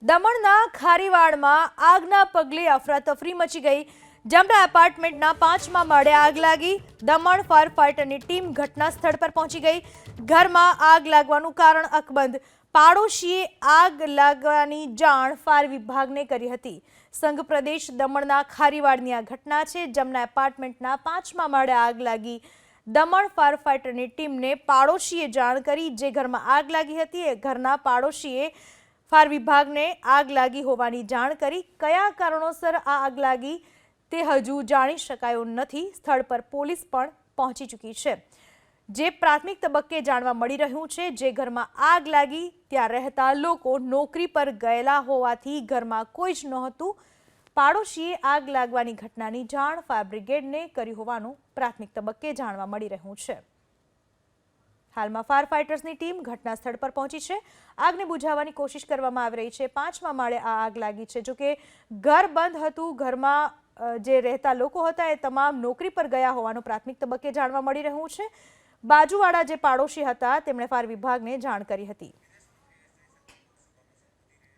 દમણના ખારીવાડમાં આગના પગલે અફરાતફરી મચી ગઈ। જમરા એપાર્ટમેન્ટના 5મા માળે આગ લાગી। દમણ ફાયર ફાઇટરની ટીમ ઘટના સ્થળ પર પહોંચી ગઈ। ઘરમાં આગ લાગવાનું કારણ અકબંધ। પાડોશીએ આગ લાગવાની જાણ ફાયર વિભાગને કરી હતી। સંઘ પ્રદેશ દમણના ખારીવાડની આ ઘટના છે। જમના એપાર્ટમેન્ટના 5મા માળે આગ લાગી। દમણ ફાયર ફાઇટરની ટીમને પાડોશીએ જાણ કરી। જે ઘરમાં આગ લાગી હતી એ ઘરના પાડોશીએ ફાયર વિભાગને આગ લાગી હોવાની જાણ કરી। કયા કારણોસર આ આગ લાગી તે હજુ જાણી શકાયું નથી। સ્થળ પર પોલીસ પણ પહોંચી ચૂકી છે। જે પ્રાથમિક તબક્કે જાણવા મળી રહ્યું છે, જે ઘરમાં આગ લાગી ત્યાં રહેતા લોકો નોકરી પર ગયેલા હોવાથી ઘરમાં કોઈ જ નહોતું। પાડોશીએ આગ લાગવાની ઘટનાની જાણ ફાયર બ્રિગેડને કરી હોવાનું પ્રાથમિક તબક્કે જાણવા મળી રહ્યું છે। હાલમાં ફાયર ફાઇટર્સની ટીમ ઘટના સ્થળ પર પહોંચી છે। આગને બુઝાવવાની કોશિશ કરવામાં આવી રહી છે। 5મા માળે આ આગ લાગી છે। જોકે ઘર બંધ હતું। ઘરમાં જે રહેતા લોકો હતા એ તમામ નોકરી પર ગયા હોવાનું પ્રાથમિક તબક્કે જાણવા મળી રહ્યું છે। બાજુવાળા જે પાડોશી હતા તેમણે ફાયર વિભાગને જાણ કરી હતી।